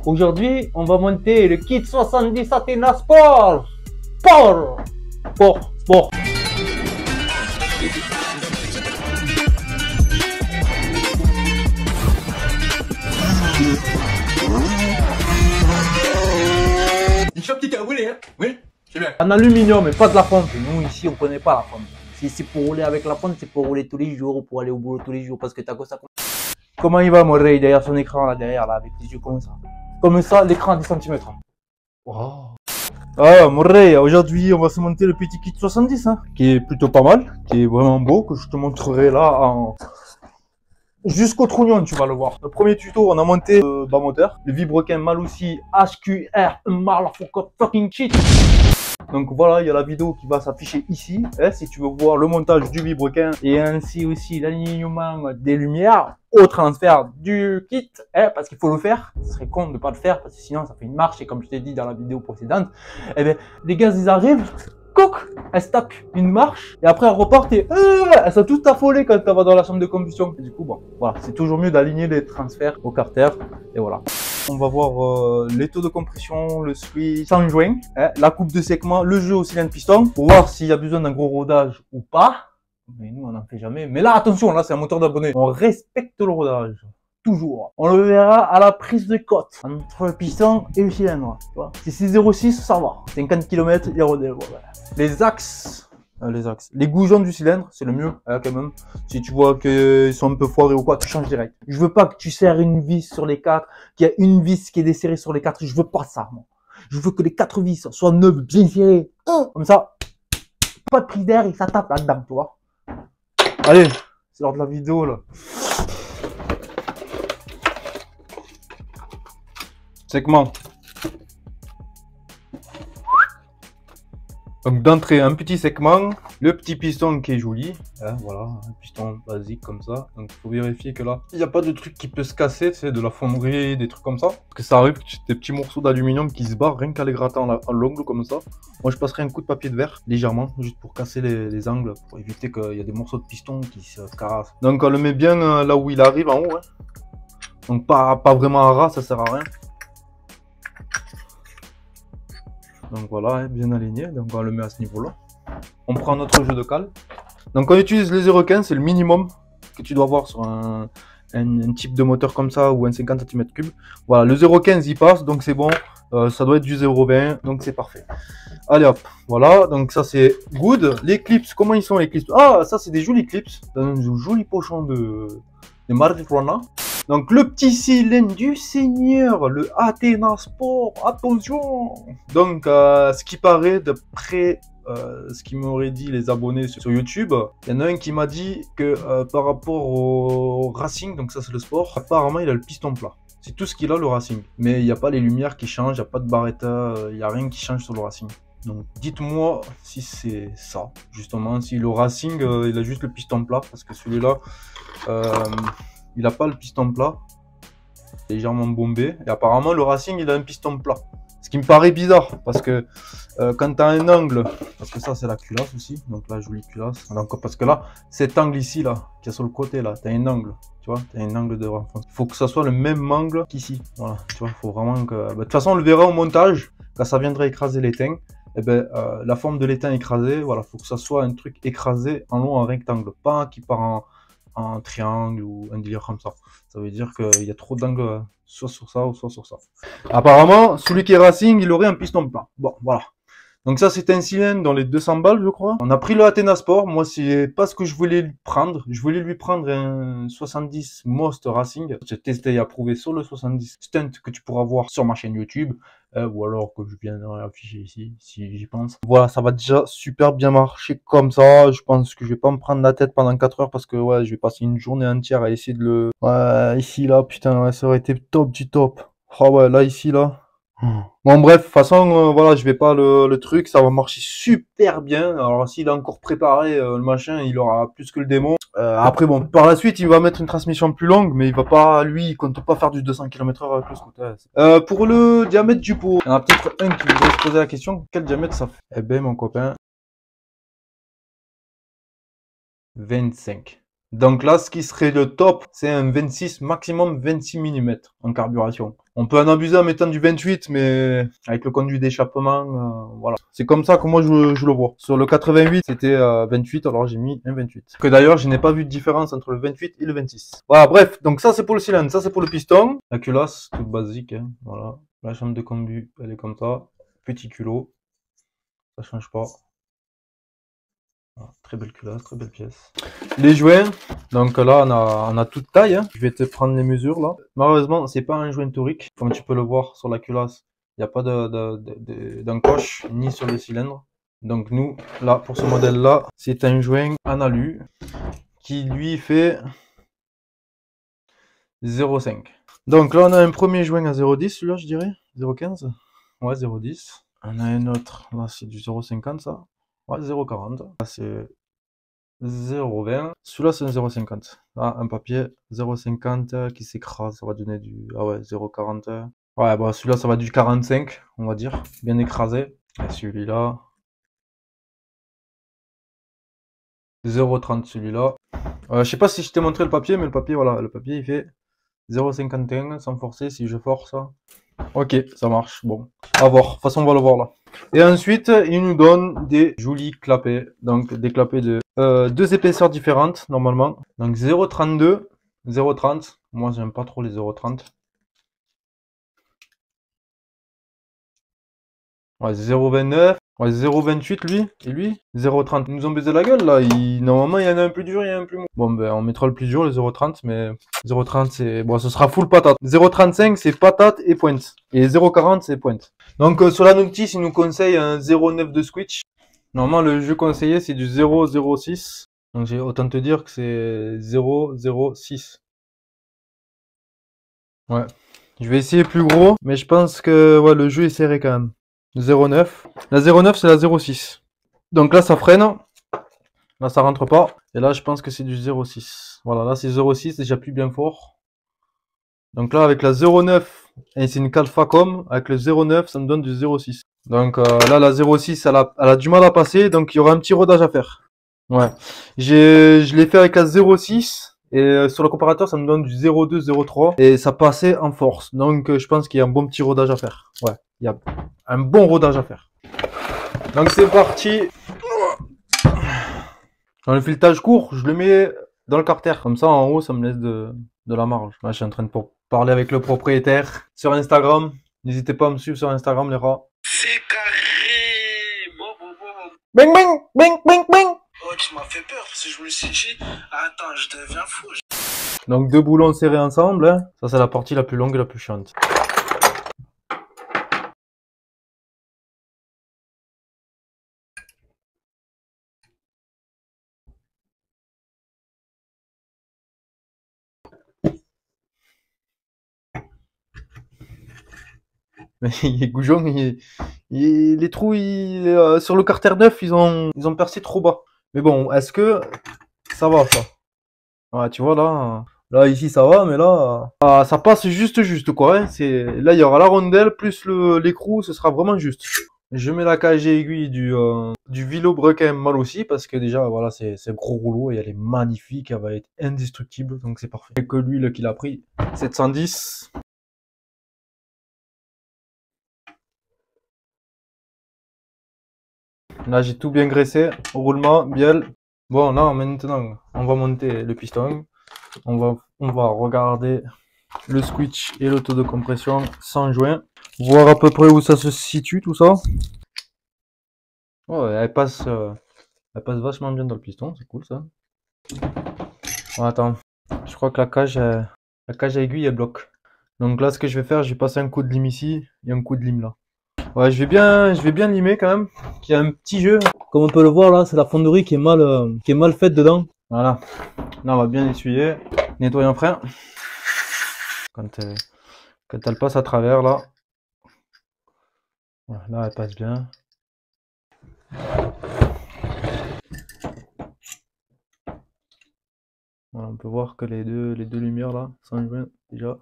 Aujourd'hui, on va monter le kit 70 Athena Sport. Sport. Une chope qui t'a roulé, hein? Oui, c'est bien. En aluminium, mais pas de la fonte. Nous, ici, on connaît pas la fonte. Si c'est pour rouler avec la fonte, c'est pour rouler tous les jours ou pour aller au boulot tous les jours parce que t'as quoi ça. Comment il va, mon Ray, derrière son écran, là, derrière, là, avec les yeux comme ça. Comme ça, l'écran à 10 cm. Wow. Ah, mon Ray, aujourd'hui, on va se monter le petit kit 70, hein, qui est plutôt pas mal, qui est vraiment beau, que je te montrerai là en... jusqu'au trognon, tu vas le voir. Le premier tuto, on a monté le bas moteur, le Vibrequin Malusi HQR Motherfucker fucking shit. Donc voilà, il y a la vidéo qui va s'afficher ici, hein, si tu veux voir le montage du Vibrequin et ainsi aussi l'alignement des lumières au transfert du kit, hein, parce qu'il faut le faire. Ce serait con de ne pas le faire parce que sinon ça fait une marche et comme je t'ai dit dans la vidéo précédente, eh bien, les gaz ils arrivent, couc, elles se tapent une marche et après elles repartent et elles sont toutes affolées quand elles vont dans la chambre de combustion. Et du coup, bon, voilà, c'est toujours mieux d'aligner les transferts au carter et voilà. On va voir les taux de compression, le switch sans joint, hein, la coupe de segment, le jeu au cylindre piston pour voir s'il y a besoin d'un gros rodage ou pas. Mais nous, on n'en fait jamais. Mais là, attention, là, c'est un moteur d'abonné. On respecte le rodage. Toujours. On le verra à la prise de cote entre le piston et le cylindre. Si c'est 0,6, ça va. 50 km, il rodait. Voilà. Les axes. Les goujons du cylindre, c'est le mieux, hein, quand même. Si tu vois qu'ils sont un peu foirés ou quoi, tu changes direct. Je veux pas que tu serres une vis sur les quatre, qu'il y a une vis qui est desserrée sur les quatre. Je veux pas ça, moi. Je veux que les quatre vis soient neuves, bien serrées. Comme ça, pas de prise d'air et ça tape là-dedans, tu vois. Allez, c'est l'heure de la vidéo, là. Segment. Donc d'entrée, un petit segment, le petit piston qui est joli, hein, voilà, un piston basique comme ça. Donc il faut vérifier que là, il n'y a pas de truc qui peut se casser, c'est de la fonderie, des trucs comme ça. Parce que ça arrive que des petits morceaux d'aluminium qui se barrent rien qu'à les gratter en l'ongle comme ça. Moi je passerai un coup de papier de verre, légèrement, juste pour casser les angles, pour éviter qu'il y ait des morceaux de piston qui se cassent. Donc on le met bien là où il arrive en haut, hein. Donc pas vraiment à ras, ça sert à rien. Donc voilà, hein, bien aligné, donc on le met à ce niveau là. On prend notre jeu de cale. Donc on utilise le 0,15, c'est le minimum que tu dois avoir sur un type de moteur comme ça ou un 50 cm3. Voilà, le 0,15 il passe, donc c'est bon, ça doit être du 0,20, donc c'est parfait. Allez hop, voilà, donc ça c'est good. Les clips, comment ils sont les clips? Ah, ça c'est des jolis clips, dans un joli pochon de marijuana. Donc le petit cylindre du Seigneur, le Athena Sport, attention. Donc ce qui paraît, d'après ce qu'ils m'auraient dit les abonnés sur YouTube, il y en a un qui m'a dit que par rapport au Racing, donc ça c'est le sport, apparemment il a le piston plat. C'est tout ce qu'il a le Racing. Mais il n'y a pas les lumières qui changent, il n'y a pas de barretta, il n'y a rien qui change sur le Racing. Donc dites-moi si c'est ça, justement, si le Racing il a juste le piston plat, parce que celui-là... il n'a pas le piston plat, légèrement bombé. Et apparemment, le Racing, il a un piston plat. Ce qui me paraît bizarre, parce que quand tu as un angle, parce que ça, c'est la culasse aussi. Donc là, jolie culasse. Donc, parce que là, cet angle ici, là, qui est sur le côté, là, tu as un angle. Tu vois, tu as un angle de renfort. Il faut que ça soit le même angle qu'ici. Voilà, tu vois, il faut vraiment que... de toute façon, on le verra au montage, quand ça viendra écraser l'étain. Et ben, la forme de l'étain écrasé, voilà, il faut que ça soit un truc écrasé en long, en rectangle. Pas qui part en triangle ou un délire comme ça. Ça veut dire qu'il y a trop d'angles soit sur ça ou soit sur ça. Apparemment, celui qui est Racing, il aurait un piston plat. Bon, voilà. Donc ça, c'est un cylindre dans les 200 balles, je crois. On a pris le Athena Sport. Moi, c'est pas ce que je voulais lui prendre. Je voulais lui prendre un 70 Most Racing. J'ai testé et approuvé sur le 70 Stunt que tu pourras voir sur ma chaîne YouTube. Ou alors que je viens de réafficher ici, si j'y pense. Voilà, ça va déjà super bien marcher comme ça. Je pense que je vais pas me prendre la tête pendant 4 heures parce que ouais, je vais passer une journée entière à essayer de le... Ouais, ici, là, putain, ouais, ça aurait été top du top. Ah ouais, là, ici, là... Bon bref, de toute façon, voilà, je vais pas le truc, ça va marcher super bien. Alors s'il a encore préparé le machin, il aura plus que le démon. Après bon, par la suite, il va mettre une transmission plus longue, mais il va pas, lui, il compte pas faire du 200 km/h avec le scooter. Pour le diamètre du pot, il y en a peut-être un qui voudrait se poser la question, quel diamètre ça fait? Eh ben mon copain, 25. Donc là, ce qui serait le top, c'est un 26, maximum 26 mm en carburation. On peut en abuser en mettant du 28, mais avec le conduit d'échappement, voilà. C'est comme ça que moi je le vois. Sur le 88, c'était 28, alors j'ai mis un 28. Que d'ailleurs, je n'ai pas vu de différence entre le 28 et le 26. Voilà, bref, donc ça c'est pour le cylindre, ça c'est pour le piston. La culasse, toute basique, hein, voilà. La chambre de combu, elle est comme ça. Petit culot, ça change pas. Voilà, très belle culasse, très belle pièce. Les joints, donc là on a toute taille, hein. Je vais te prendre les mesures là. Malheureusement c'est pas un joint torique, comme tu peux le voir sur la culasse, il n'y a pas d'encoche ni sur le cylindre. Donc nous, là pour ce modèle là, c'est un joint en alu qui lui fait 0,5. Donc là on a un premier joint à 0,10, celui-là je dirais, 0,15. Ouais, 0,10. On a un autre, là c'est du 0,50 ça. Ouais, 0,40. Là c'est 0,20. Celui-là, c'est un 0,50. Ah, un papier 0,50 qui s'écrase. Ça va donner du. Ah ouais, 0,40. Ouais, bah celui-là, ça va du 45, on va dire. Bien écrasé. Et celui-là. 0,30 celui-là. Je sais pas si je t'ai montré le papier, mais le papier, voilà. Le papier, il fait 0,51 sans forcer. Si je force. Ok, ça marche. Bon, à voir. De toute façon, on va le voir là. Et ensuite, il nous donne des jolis clapets. Donc, des clapets de deux épaisseurs différentes, normalement. Donc, 0,32, 0,30. Moi, j'aime pas trop les 0,30. Ouais, 0,29. Ouais, 0,28 lui. Et lui, 0,30. Ils nous ont baisé la gueule là. Normalement, il y en a un plus dur, il y en a un plus mou. Bon, ben, on mettra le plus dur, le 0,30. Mais 0,30, c'est. Bon, ce sera full patate. 0,35, c'est patate et pointe. Et 0,40, c'est pointe. Donc, sur la notice, il nous conseille un 0,9 de switch. Normalement, le jeu conseillé, c'est du 0,06. Donc, j'ai autant te dire que c'est 0,06. Ouais. Je vais essayer plus gros, mais je pense que ouais, le jeu est serré quand même. 0,9. La 0,9, c'est la 0,6. Donc là, ça freine. Là, ça rentre pas. Et là, je pense que c'est du 0,6. Voilà, là, c'est 0,6, déjà plus bien fort. Donc là, avec la 0,9, et c'est une cale Facom, avec le 0,9, ça me donne du 0,6. Donc là, la 0,6, elle a du mal à passer, donc il y aura un petit rodage à faire. Ouais. Je l'ai fait avec la 0,6, et sur le comparateur, ça me donne du 0,2, 0,3, et ça passait en force. Donc je pense qu'il y a un bon petit rodage à faire. Ouais, il y a un bon rodage à faire. Donc c'est parti. Dans le filetage court, je le mets dans le carter. Comme ça, en haut, ça me laisse de la marge. Là, je suis en train de parler avec le propriétaire sur Instagram. N'hésitez pas à me suivre sur Instagram, les rats. C'est carré. Bon. Bing, bing, bing, bing, bing. Oh, tu m'as fait peur parce que je me suis dit, attends, je deviens fou. Donc, deux boulons serrés ensemble. Hein. Ça, c'est la partie la plus longue et la plus chiante. Mais Goujon, les trous, sur le carter neuf, ils ont percé trop bas. Mais bon, est-ce que ça va, ça? Ouais, tu vois, là, ici, ça va, mais là, ça passe juste, quoi. Hein. Là, il y aura la rondelle, plus l'écrou, ce sera vraiment juste. Je mets la cage et aiguille du Villebrequin mal aussi, parce que déjà, voilà, c'est un gros rouleau, et elle est magnifique, elle va être indestructible, donc c'est parfait. Et que l'huile qu'il a pris, 710. Là, j'ai tout bien graissé, roulement, bielle. Bon, là, maintenant, on va monter le piston. On va regarder le switch et le taux de compression sans joint. Voir à peu près où ça se situe, tout ça. Oh, elle passe vachement bien dans le piston, c'est cool ça. Bon, attends, je crois que la cage à aiguille, elle bloque. Donc là, ce que je vais faire, je vais passer un coup de lime ici et un coup de lime là. Ouais, je vais bien limer quand même. Il y a un petit jeu. Comme on peut le voir là, c'est la fonderie qui est mal faite dedans. Voilà. Là, on va bien essuyer. Nettoyer un frein. Quand elle passe à travers là. Voilà, là, elle passe bien. Voilà, on peut voir que les deux lumières là sont jointes déjà.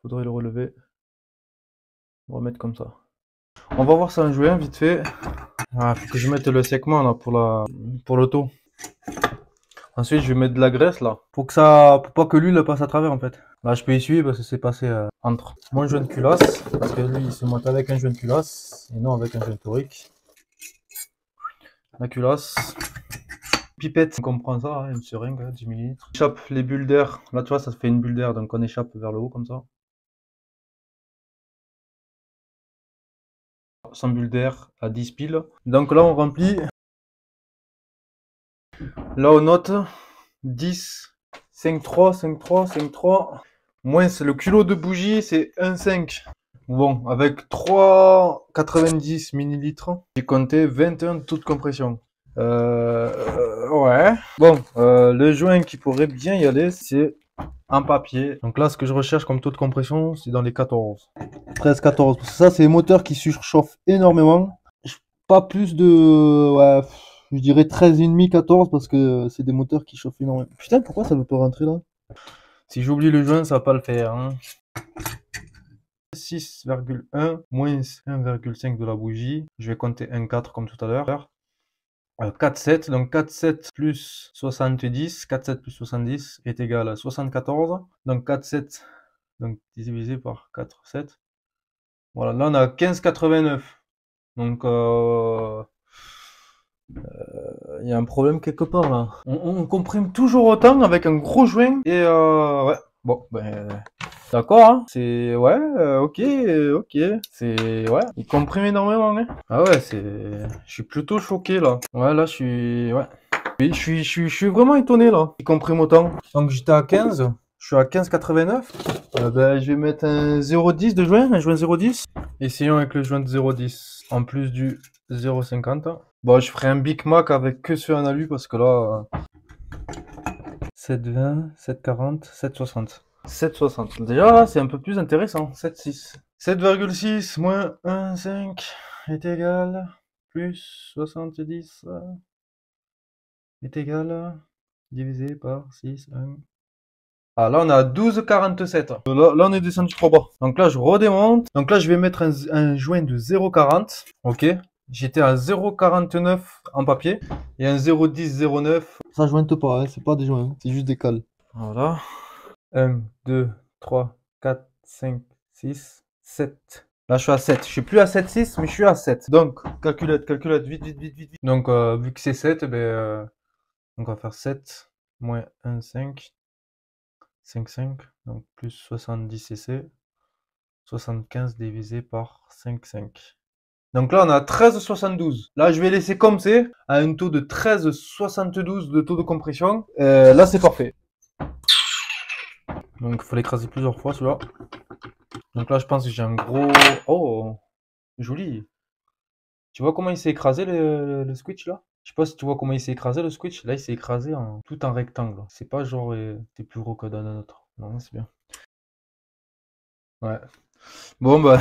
Faudrait le relever. On va mettre comme ça. On va voir ça en joint vite fait. Ah, faut que je mette le segment là pour l'auto. Ensuite, je vais mettre de la graisse là. Pour pas que l'huile passe à travers en fait. Là, je peux essuyer parce que c'est passé entre mon joint de culasse. Parce que lui, il se monte avec un joint de culasse et non avec un joint torique. La culasse. Pipette, on comprend ça, hein, une seringue, 10 ml. Échappe les bulles d'air. Là, tu vois, ça fait une bulle d'air, donc on échappe vers le haut comme ça. Sans bulle d'air à 10 piles. Donc là, on remplit. Là, on note 10, 5,3, 5,3, 5,3. Moins le culot de bougie, c'est 1,5. Bon, avec 3,90 ml, j'ai compté 21 taux de compression. Ouais. Bon, le joint qui pourrait bien y aller, c'est un papier. Donc là, ce que je recherche comme taux de compression, c'est dans les 14. 13, 14. Parce que ça, c'est les moteurs qui surchauffent énormément. Pas plus de... Ouais, je dirais 13,5, 14 parce que c'est des moteurs qui chauffent énormément. Putain, pourquoi ça veut pas rentrer là? Si j'oublie le joint, ça va pas le faire. Hein. 6,1 moins 1,5 de la bougie. Je vais compter 1,4 comme tout à l'heure. 4,7. Donc 4,7 plus 70. 4,7 plus 70 est égal à 74. Donc 4,7 donc divisé par 4,7. Voilà, là on a 15,89. Donc il y a un problème quelque part là. On comprime toujours autant avec un gros joint et ouais. Bon, ben d'accord, hein. C'est ouais, ok, ok. C'est ouais, il comprime énormément, hein. Ah ouais, je suis plutôt choqué là. Ouais, là je suis ouais. Oui, je suis vraiment étonné là. Il comprime autant. Donc j'étais à 15. Je suis à 15,89. Ben, je vais mettre un 0,10 de joint, un joint 0,10. Essayons avec le joint de 0,10. En plus du 0,50. Bon, je ferai un Big Mac avec que ceux en alu parce que là... 7,20, 7,40, 7,60. 7,60. Déjà là, c'est un peu plus intéressant. 7,6. 7,6 moins 1,5 est égal... Plus 70 est égal... Divisé par 6, 1... Ah, là, on a 12,47. Là, on est descendu trop bas. Donc là, je redémonte. Donc là, je vais mettre un joint de 0,40. Ok. J'étais à 0,49 en papier. Et un 0,10, 0,9. Ça jointe pas, hein. C'est pas des joints. C'est juste des cales. Voilà. 1, 2, 3, 4, 5, 6, 7. Là, je suis à 7. Je suis plus à 7,6, mais je suis à 7. Donc, calculette, vite, vite, vite, vite, vite. Donc, vu que c'est 7, ben, on va faire 7 moins 1,5. 5,5, donc plus 70 cc, 75 divisé par 5,5. Donc là, on a 13,72. Là, je vais laisser comme c'est, à un taux de 13,72 de taux de compression. Là, c'est parfait. Donc, il faut l'écraser plusieurs fois, celui-là. Donc là, je pense que j'ai un gros... Oh, joli. Tu vois comment il s'est écrasé, le switch, là? Je sais pas si tu vois comment il s'est écrasé, le switch. Là, il s'est écrasé tout en rectangle. C'est pas genre, c'est plus gros que dans un autre. Non, c'est bien. Ouais. Bon, bah,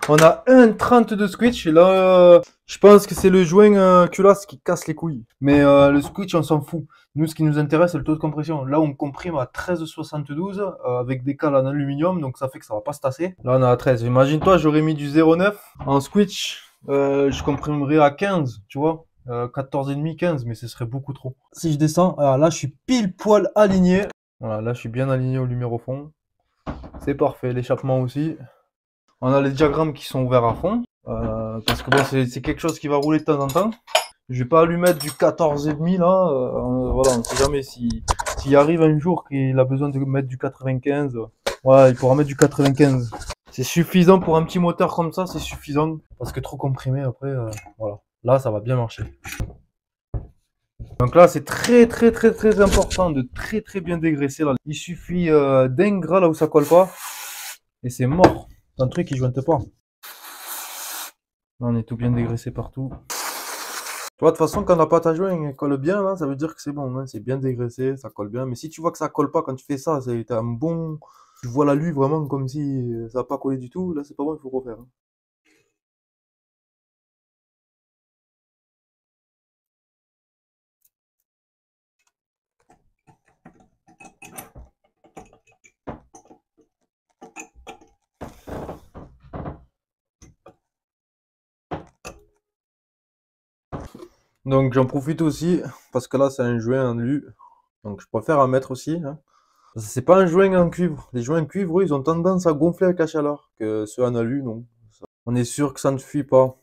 on a 1,30 de switch. Et là, je pense que c'est le joint culasse qui casse les couilles. Mais le switch, on s'en fout. Nous, ce qui nous intéresse, c'est le taux de compression. Là, on comprime à 13,72 avec des cales en aluminium. Donc, ça fait que ça va pas se tasser. Là, on a à 13. Imagine-toi, j'aurais mis du 0,9 en switch. Je comprimerais à 15, tu vois. 14,5, 15, mais ce serait beaucoup trop. Si je descends, alors là, je suis pile poil aligné. Voilà, là, je suis bien aligné au lumière au fond. C'est parfait. L'échappement aussi. On a les diagrammes qui sont ouverts à fond. Parce que bon, c'est quelque chose qui va rouler de temps en temps. Je vais pas lui mettre du 14,5 là. Voilà, on sait jamais s'il arrive un jour qu'il a besoin de mettre du 95. Ouais, il pourra mettre du 95. C'est suffisant pour un petit moteur comme ça, c'est suffisant. Parce que trop comprimé après, voilà. Là, ça va bien marcher. Donc là, c'est très très très très important de très très bien dégraisser là. Il suffit d'un gras là où ça colle pas. Et c'est mort. C'est un truc qui jointe pas. Là, on est tout bien dégraissé partout. Tu vois, de toute façon, quand la pâte à joint colle bien, là, ça veut dire que c'est bon. Hein, c'est bien dégraissé, ça colle bien. Mais si tu vois que ça colle pas quand tu fais ça, c'est un bon... Tu vois l'alu vraiment comme si ça n'a pas collé du tout. Là, c'est pas bon, il faut refaire. Hein. Donc, j'en profite aussi, parce que là, c'est un joint en alu. Donc je préfère en mettre aussi, hein. C'est pas un joint en cuivre. Les joints en cuivre, eux, ils ont tendance à gonfler avec la chaleur. Que ceux en alu, non. On est sûr que ça ne fuit pas.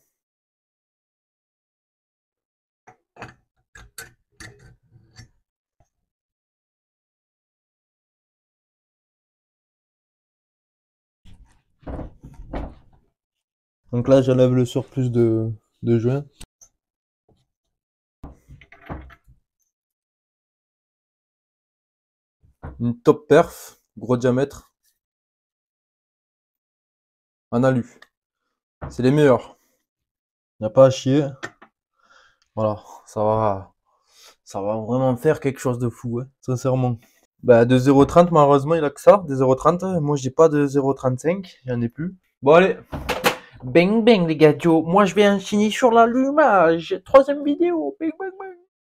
Donc là, j'enlève le surplus de joints. Une top perf, gros diamètre, en alu. C'est les meilleurs. Y a pas à chier. Voilà, ça va vraiment faire quelque chose de fou, hein, sincèrement. Bah, de 0,30, malheureusement, il a que ça, de 0,30. Moi, j'ai pas de 0,35, j'en ai plus. Bon, allez. Bang bang, les gars, moi, je vais enchaîner sur l'allumage. Troisième vidéo. Bang bang bang.